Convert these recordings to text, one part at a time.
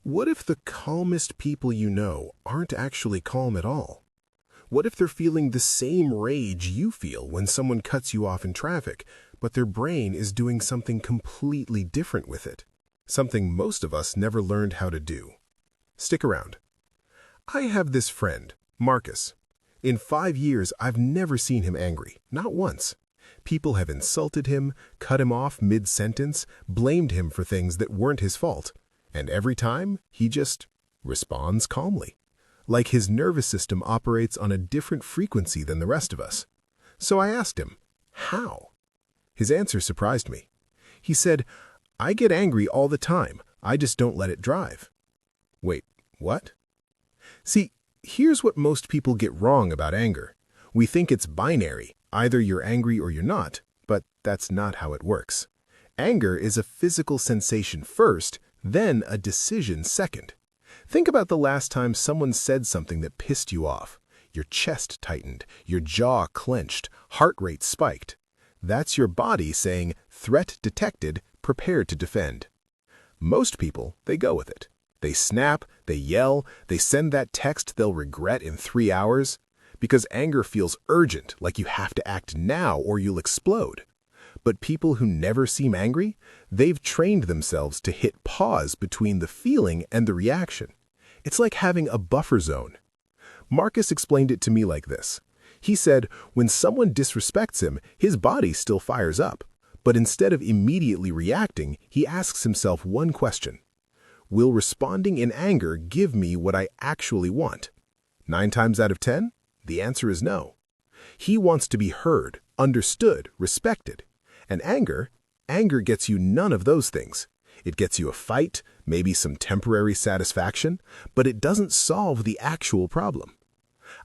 What if the calmest people you know aren't actually calm at all? What if they're feeling the same rage you feel when someone cuts you off in traffic, but their brain is doing something completely different with it? Something most of us never learned how to do. Stick around. I have this friend, Marcus. In 5 years, I've never seen him angry, not once. People have insulted him, cut him off mid-sentence, blamed him for things that weren't his fault. And every time, he just responds calmly, like his nervous system operates on a different frequency than the rest of us. So I asked him, how? His answer surprised me. He said, I get angry all the time, I just don't let it drive. Wait, what? See, here's what most people get wrong about anger. We think it's binary, either you're angry or you're not, but that's not how it works. Anger is a physical sensation first, then a decision second. Think about the last time someone said something that pissed you off. Your chest tightened, your jaw clenched, heart rate spiked. That's your body saying, threat detected, prepare to defend. Most people, they go with it. They snap, they yell, they send that text they'll regret in 3 hours. Because anger feels urgent, like you have to act now or you'll explode. But people who never seem angry, they've trained themselves to hit pause between the feeling and the reaction. It's like having a buffer zone. Marcus explained it to me like this. He said, when someone disrespects him, his body still fires up. But instead of immediately reacting, he asks himself one question. Will responding in anger give me what I actually want? 9 times out of 10, the answer is no. He wants to be heard, understood, respected. And anger gets you none of those things. It gets you a fight, maybe some temporary satisfaction, but it doesn't solve the actual problem.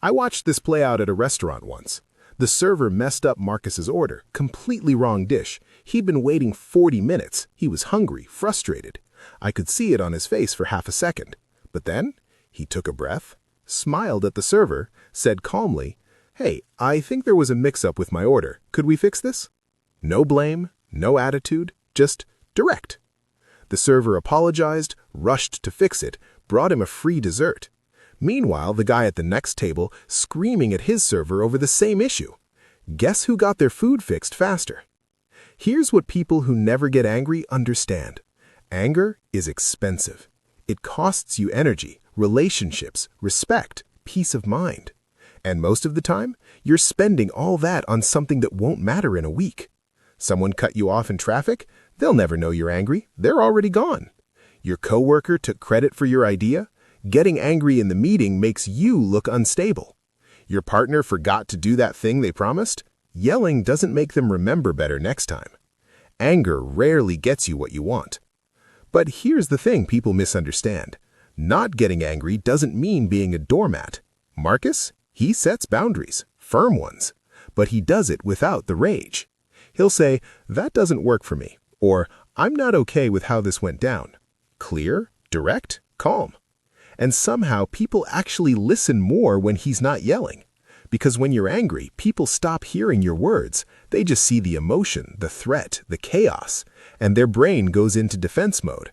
I watched this play out at a restaurant once. The server messed up Marcus's order, completely wrong dish. He'd been waiting 40 minutes. He was hungry, frustrated. I could see it on his face for half a second. But then he took a breath, smiled at the server, said calmly, "Hey, I think there was a mix-up with my order. Could we fix this?" No blame, no attitude, just direct. The server apologized, rushed to fix it, brought him a free dessert. Meanwhile, the guy at the next table screaming at his server over the same issue. Guess who got their food fixed faster? Here's what people who never get angry understand. Anger is expensive. It costs you energy, relationships, respect, peace of mind. And most of the time, you're spending all that on something that won't matter in a week. Someone cut you off in traffic? They'll never know you're angry. They're already gone. Your coworker took credit for your idea? Getting angry in the meeting makes you look unstable. Your partner forgot to do that thing they promised? Yelling doesn't make them remember better next time. Anger rarely gets you what you want. But here's the thing people misunderstand. Not getting angry doesn't mean being a doormat. Marcus, he sets boundaries, firm ones, but he does it without the rage. He'll say, that doesn't work for me, or I'm not okay with how this went down. Clear, direct, calm. And somehow people actually listen more when he's not yelling. Because when you're angry, people stop hearing your words. They just see the emotion, the threat, the chaos, and their brain goes into defense mode.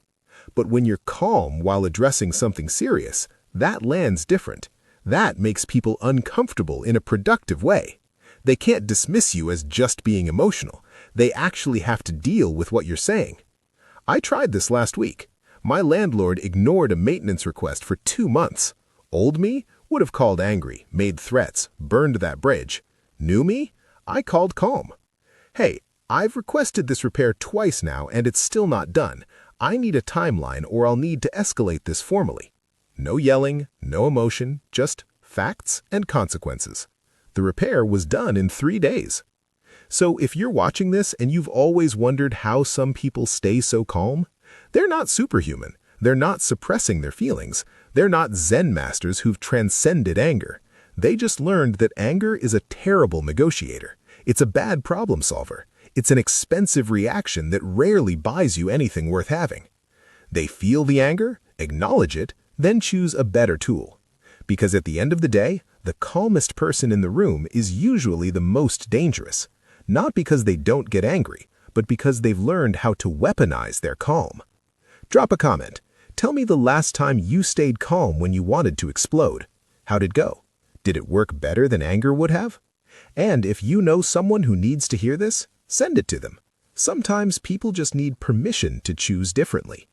But when you're calm while addressing something serious, that lands different. That makes people uncomfortable in a productive way. They can't dismiss you as just being emotional. They actually have to deal with what you're saying. I tried this last week. My landlord ignored a maintenance request for 2 months. Old me would have called angry, made threats, burned that bridge. New me? I called calm. Hey, I've requested this repair twice now and it's still not done. I need a timeline or I'll need to escalate this formally. No yelling, no emotion, just facts and consequences. The repair was done in 3 days. So if you're watching this and you've always wondered how some people stay so calm, they're not superhuman. They're not suppressing their feelings. They're not Zen masters who've transcended anger. They just learned that anger is a terrible negotiator. It's a bad problem solver. It's an expensive reaction that rarely buys you anything worth having. They feel the anger, acknowledge it, then choose a better tool. Because at the end of the day, the calmest person in the room is usually the most dangerous. Not because they don't get angry, but because they've learned how to weaponize their calm. Drop a comment. Tell me the last time you stayed calm when you wanted to explode. How'd it go? Did it work better than anger would have? And if you know someone who needs to hear this, send it to them. Sometimes people just need permission to choose differently.